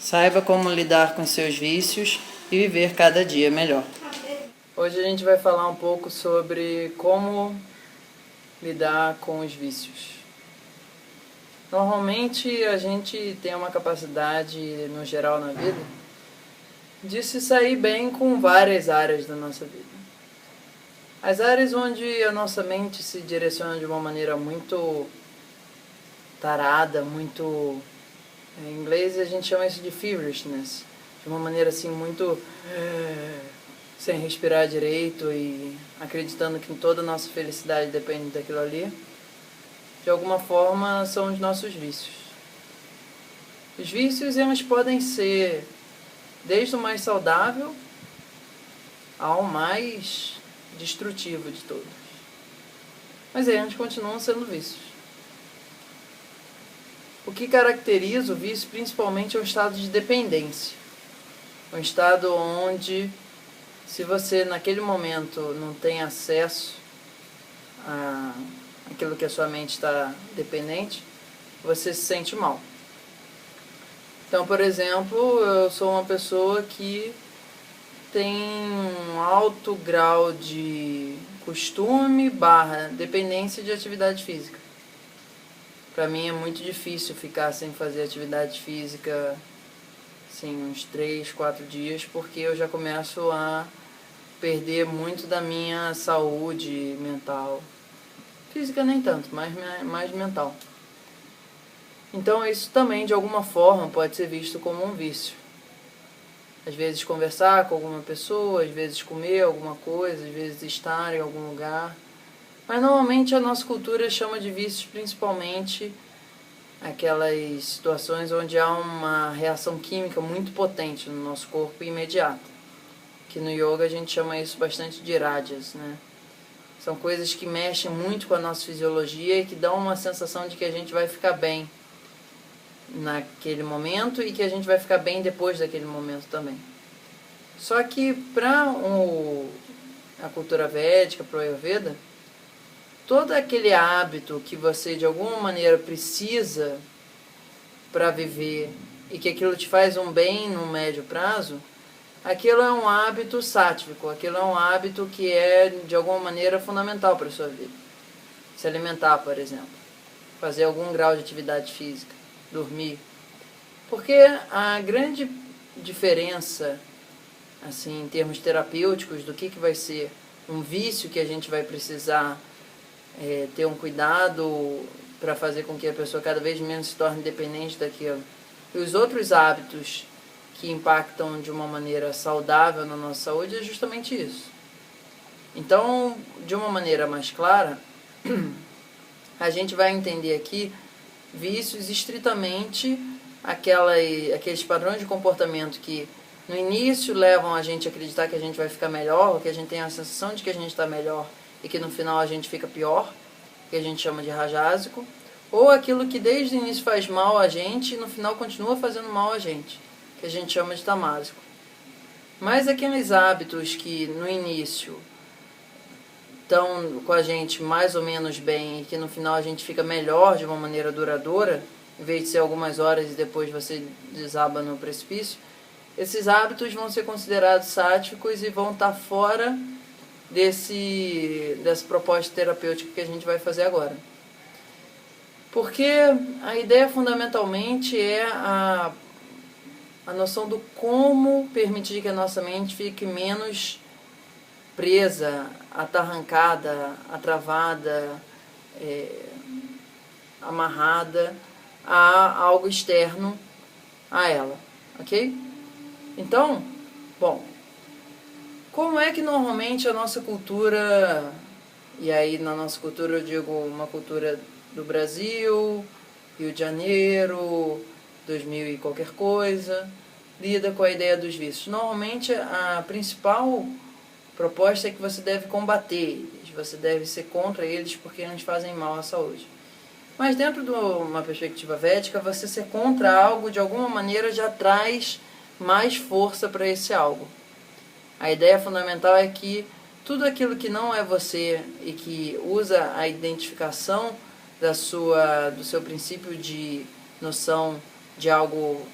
Saiba como lidar com seus vícios e viver cada dia melhor. Hoje a gente vai falar um pouco sobre como lidar com os vícios. Normalmente a gente tem uma capacidade, no geral na vida, de se sair bem com várias áreas da nossa vida. As áreas onde a nossa mente se direciona de uma maneira muito tarada, muito... Em inglês a gente chama isso de feverishness, de uma maneira assim muito sem respirar direito e acreditando que toda a nossa felicidade depende daquilo ali. De alguma forma são os nossos vícios. Os vícios eles podem ser desde o mais saudável ao mais destrutivo de todos. Mas eles continuam sendo vícios. O que caracteriza o vício principalmente é um estado de dependência. Um estado onde, se você naquele momento não tem acesso àquilo que a sua mente está dependente, você se sente mal. Então, por exemplo, eu sou uma pessoa que tem um alto grau de costume / dependência de atividade física. Para mim é muito difícil ficar sem fazer atividade física assim, uns 3, 4 dias, porque eu já começo a perder muito da minha saúde mental. Física nem tanto, mas mais mental. Então isso também de alguma forma pode ser visto como um vício. Às vezes conversar com alguma pessoa, às vezes comer alguma coisa, às vezes estar em algum lugar. Mas normalmente a nossa cultura chama de vícios principalmente aquelas situações onde há uma reação química muito potente no nosso corpo imediata. Que no yoga a gente chama isso bastante de rajas, né? São coisas que mexem muito com a nossa fisiologia e que dão uma sensação de que a gente vai ficar bem naquele momento e que a gente vai ficar bem depois daquele momento também. Só que para a cultura védica, para o Ayurveda, todo aquele hábito que você de alguma maneira precisa para viver e que aquilo te faz um bem no médio prazo, aquilo é um hábito sátvico, aquilo é um hábito que é de alguma maneira fundamental para a sua vida. Se alimentar, por exemplo, fazer algum grau de atividade física, dormir. Porque a grande diferença, assim, em termos terapêuticos, do que vai ser um vício que a gente vai precisar ter um cuidado para fazer com que a pessoa cada vez menos se torne dependente daquilo, e os outros hábitos que impactam de uma maneira saudável na nossa saúde, é justamente isso. Então, de uma maneira mais clara, a gente vai entender aqui vícios estritamente aqueles padrões de comportamento que no início levam a gente a acreditar que a gente vai ficar melhor, ou que a gente tem a sensação de que a gente está melhor e que no final a gente fica pior, que a gente chama de rajásico, ou aquilo que desde o início faz mal a gente e no final continua fazendo mal a gente, que a gente chama de tamásico. Mas aqueles hábitos que no início estão com a gente mais ou menos bem e que no final a gente fica melhor de uma maneira duradoura, em vez de ser algumas horas e depois você desaba no precipício, esses hábitos vão ser considerados sátvicos e vão estar fora dessa proposta terapêutica que a gente vai fazer agora. Porque a ideia fundamentalmente é a noção do como permitir que a nossa mente fique menos presa, atarrancada, atravada, amarrada a algo externo a ela, ok? Então, bom, como é que normalmente a nossa cultura, e aí na nossa cultura eu digo uma cultura do Brasil, Rio de Janeiro, 2000 e qualquer coisa, lida com a ideia dos vícios? Normalmente a principal proposta é que você deve combater eles, você deve ser contra eles porque eles fazem mal à saúde. Mas dentro de uma perspectiva védica, você ser contra algo de alguma maneira já traz mais força para esse algo. A ideia fundamental é que tudo aquilo que não é você e que usa a identificação do seu princípio de noção de algo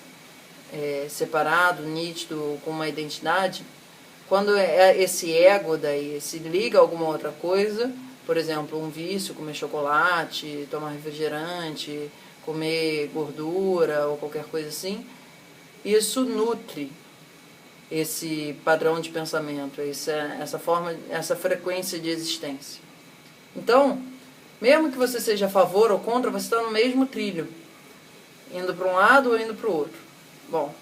separado, nítido, com uma identidade, quando esse ego daí se liga a alguma outra coisa, por exemplo, um vício, comer chocolate, tomar refrigerante, comer gordura ou qualquer coisa assim, isso nutre esse padrão de pensamento, essa frequência de existência. Então, mesmo que você seja a favor ou contra, você está no mesmo trilho, indo para um lado ou indo para o outro. Bom,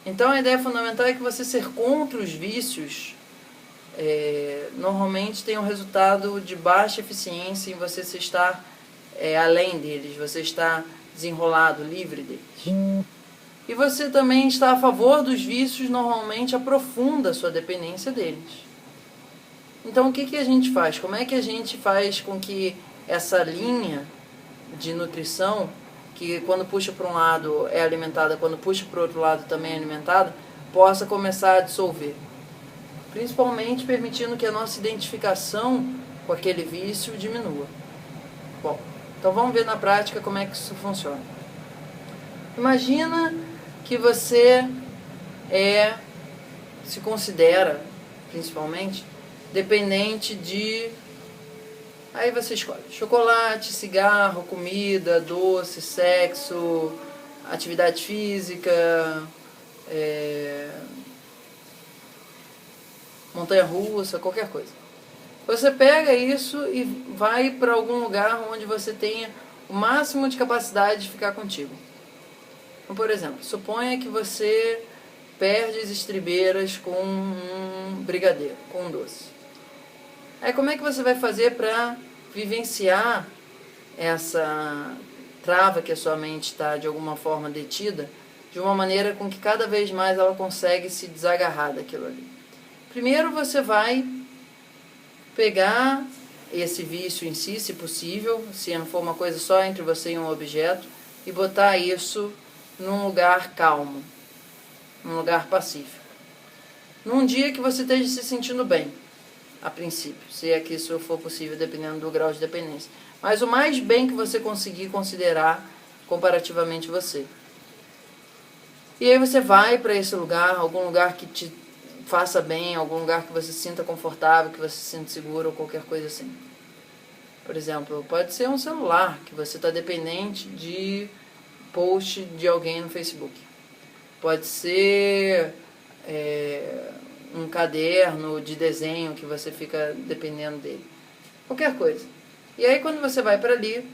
então a ideia fundamental é que você ser contra os vícios normalmente tem um resultado de baixa eficiência em você se estar além deles, você está desenrolado, livre deles. E você também está a favor dos vícios, normalmente aprofunda a sua dependência deles. Então o que a gente faz? Como é que a gente faz com que essa linha de nutrição, que quando puxa para um lado é alimentada, quando puxa para o outro lado também é alimentada, possa começar a dissolver? Principalmente permitindo que a nossa identificação com aquele vício diminua. Bom, então vamos ver na prática como é que isso funciona. Imagina que você se considera, principalmente, dependente de... Aí você escolhe chocolate, cigarro, comida, doce, sexo, atividade física, montanha-russa, qualquer coisa. Você pega isso e vai para algum lugar onde você tenha o máximo de capacidade de ficar contigo. Então, por exemplo, suponha que você perde as estribeiras com um brigadeiro, com um doce. Aí como é que você vai fazer para vivenciar essa trava que a sua mente está de alguma forma detida, de uma maneira com que cada vez mais ela consegue se desagarrar daquilo ali? Primeiro você vai pegar esse vício em si, se possível, se não for uma coisa só entre você e um objeto, e botar isso num lugar calmo, num lugar pacífico. Num dia que você esteja se sentindo bem, a princípio, se é que isso for possível, dependendo do grau de dependência. Mas o mais bem que você conseguir considerar comparativamente você. E aí você vai para esse lugar, algum lugar que te faça bem, algum lugar que você se sinta confortável, que você se sinta seguro ou qualquer coisa assim. Por exemplo, pode ser um celular, que você está dependente de post de alguém no Facebook. Pode ser um caderno de desenho que você fica dependendo dele. Qualquer coisa. E aí quando você vai para ali,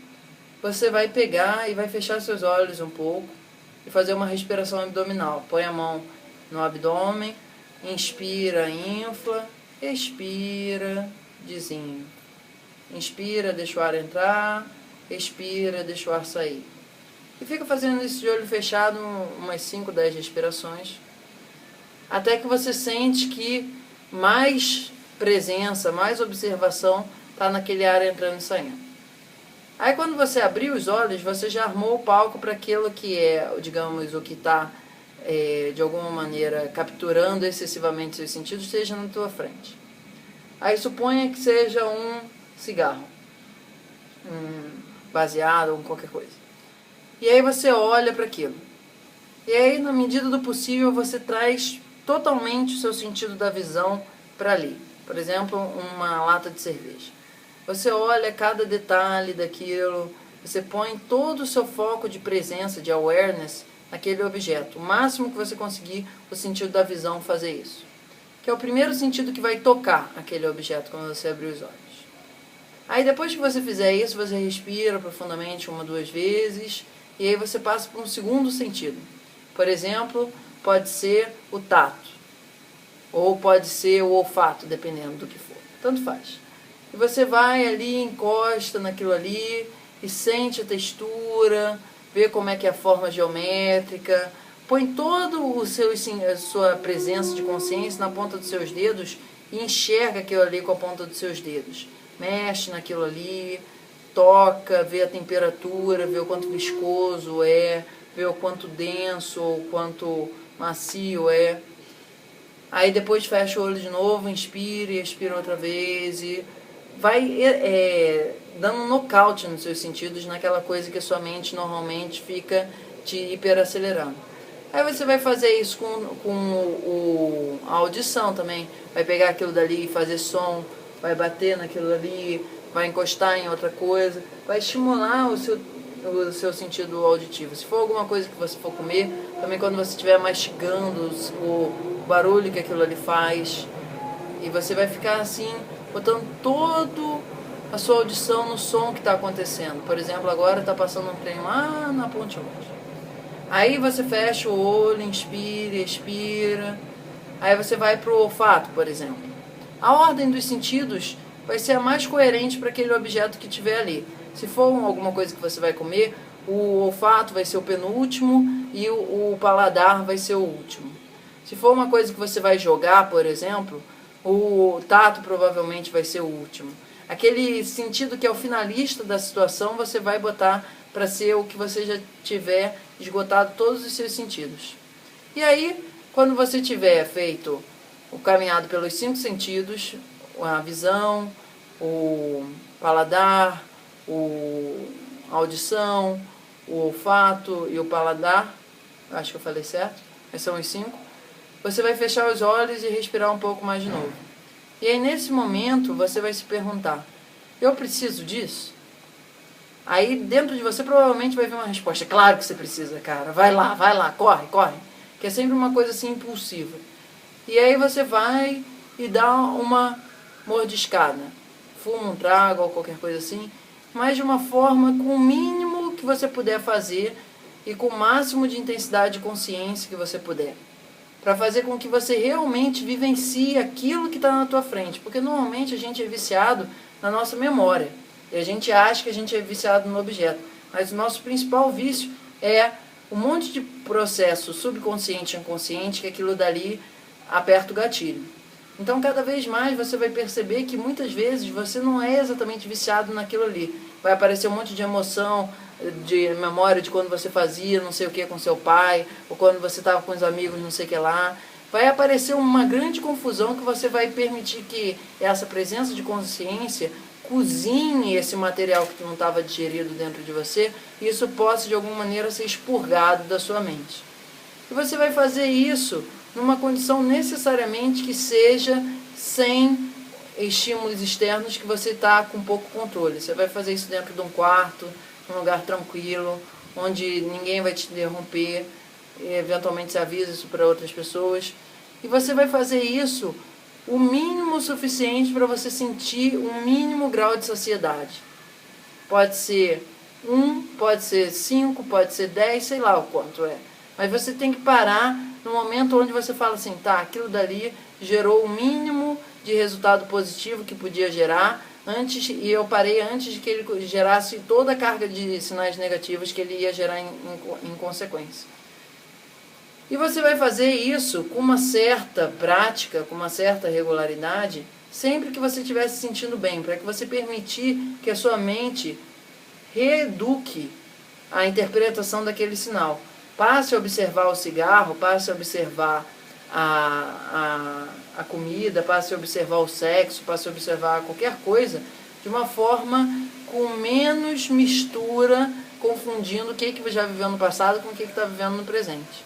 você vai pegar e vai fechar seus olhos um pouco e fazer uma respiração abdominal. Põe a mão no abdômen, inspira, infla, expira, desinfla. Inspira, deixa o ar entrar, expira, deixa o ar sair. E fica fazendo isso de olho fechado umas 5, 10 respirações, até que você sente que mais presença, mais observação está naquele ar entrando e saindo. Aí quando você abrir os olhos, você já armou o palco para aquilo que digamos, o que está de alguma maneira capturando excessivamente seus sentidos, esteja na tua frente. Aí suponha que seja um cigarro, um baseado ou qualquer coisa. E aí você olha para aquilo. E aí, na medida do possível, você traz totalmente o seu sentido da visão para ali. Por exemplo, uma lata de cerveja. Você olha cada detalhe daquilo, você põe todo o seu foco de presença, de awareness, naquele objeto. O máximo que você conseguir, o sentido da visão fazer isso. Que é o primeiro sentido que vai tocar aquele objeto quando você abrir os olhos. Aí depois que você fizer isso, você respira profundamente 1, 2 vezes, e aí você passa para um segundo sentido. Por exemplo, pode ser o tato, ou pode ser o olfato, dependendo do que for. Tanto faz. E você vai ali, encosta naquilo ali, e sente a textura, vê como é que é a forma geométrica, põe todo a sua presença de consciência na ponta dos seus dedos e enxerga aquilo ali com a ponta dos seus dedos. Mexe naquilo ali, toca, vê a temperatura, vê o quanto viscoso é, vê o quanto denso ou quanto macio é. Aí depois fecha o olho de novo, inspira e expira outra vez e vai dando um nocaute nos seus sentidos, naquela coisa que a sua mente normalmente fica te hiperacelerando. Aí você vai fazer isso a audição também. Vai pegar aquilo dali e fazer som, vai bater naquilo ali, vai encostar em outra coisa, vai estimular o seu sentido auditivo. Se for alguma coisa que você for comer, também quando você estiver mastigando, o barulho que aquilo ali faz. E você vai ficar assim, botando todo a sua audição no som que está acontecendo. Por exemplo, agora está passando um trem lá na Ponte Luz. Aí você fecha o olho, inspira, expira. Aí você vai para o olfato, por exemplo. A ordem dos sentidos vai ser a mais coerente para aquele objeto que tiver ali. Se for alguma coisa que você vai comer, o olfato vai ser o penúltimo e o paladar vai ser o último. Se for uma coisa que você vai jogar, por exemplo, o tato provavelmente vai ser o último. Aquele sentido que é o finalista da situação, você vai botar para ser o que você já tiver esgotado todos os seus sentidos. E aí, quando você tiver feito o caminhado pelos 5 sentidos, a visão, o paladar, a audição, o olfato e o paladar, acho que eu falei certo, esses são os 5, você vai fechar os olhos e respirar um pouco mais de novo. E aí, nesse momento, você vai se perguntar, eu preciso disso? Aí, dentro de você, provavelmente vai vir uma resposta, claro que você precisa, cara, vai lá, corre, que é sempre uma coisa assim impulsiva. E aí você vai e dá uma mordiscada, fuma um trago ou qualquer coisa assim, mas de uma forma com o mínimo que você puder fazer e com o máximo de intensidade e consciência que você puder. Para fazer com que você realmente vivencie aquilo que está na tua frente. Porque normalmente a gente é viciado na nossa memória. E a gente acha que a gente é viciado no objeto. Mas o nosso principal vício é um monte de processo subconsciente e inconsciente que aquilo dali aperta o gatilho. Então, cada vez mais você vai perceber que muitas vezes você não é exatamente viciado naquilo ali. Vai aparecer um monte de emoção, de memória de quando você fazia não sei o que com seu pai, ou quando você estava com os amigos não sei o que lá. Vai aparecer uma grande confusão que você vai permitir que essa presença de consciência cozinhe esse material que não estava digerido dentro de você e isso possa de alguma maneira ser expurgado da sua mente. E você vai fazer isso numa condição necessariamente que seja sem estímulos externos que você está com pouco controle. Você vai fazer isso dentro de um quarto, num lugar tranquilo, onde ninguém vai te interromper, e eventualmente você avisa isso para outras pessoas. E você vai fazer isso o mínimo suficiente para você sentir um mínimo grau de saciedade. Pode ser 1, pode ser 5, pode ser 10, sei lá o quanto é. Mas você tem que parar no momento onde você fala assim, tá, aquilo dali gerou o mínimo de resultado positivo que podia gerar, e eu parei antes de que ele gerasse toda a carga de sinais negativos que ele ia gerar em consequência. E você vai fazer isso com uma certa prática, com uma certa regularidade, sempre que você estiver se sentindo bem, para que você permitir que a sua mente reeduque a interpretação daquele sinal. Passe a observar o cigarro, passe a observar a comida, passe a observar o sexo, passe a observar qualquer coisa de uma forma com menos mistura, confundindo o que já viveu no passado com o que está vivendo no presente.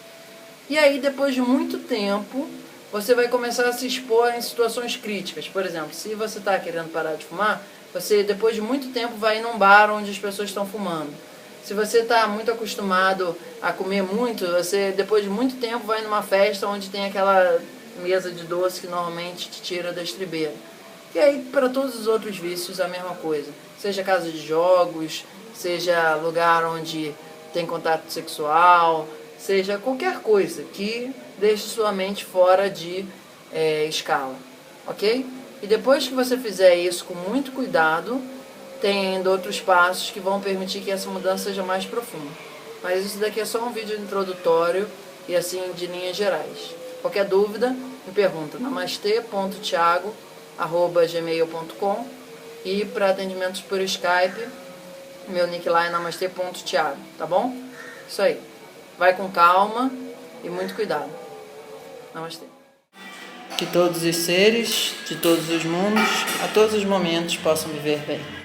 E aí, depois de muito tempo, você vai começar a se expor em situações críticas. Por exemplo, se você está querendo parar de fumar, você, depois de muito tempo, vai num bar onde as pessoas estão fumando. Se você está muito acostumado a comer muito, você, depois de muito tempo, vai numa festa onde tem aquela mesa de doce que normalmente te tira da estribeira. E aí, para todos os outros vícios, a mesma coisa. Seja casa de jogos, seja lugar onde tem contato sexual, seja qualquer coisa que deixe sua mente fora de escala, ok? E depois que você fizer isso com muito cuidado, tem ainda outros passos que vão permitir que essa mudança seja mais profunda. Mas isso daqui é só um vídeo introdutório e assim de linhas gerais. Qualquer dúvida, me pergunta namastê.thiago@gmail.com e para atendimentos por Skype, meu nick lá é namastê.thiago, tá bom? Isso aí. Vai com calma e muito cuidado. Namastê. Que todos os seres, de todos os mundos, a todos os momentos possam viver bem.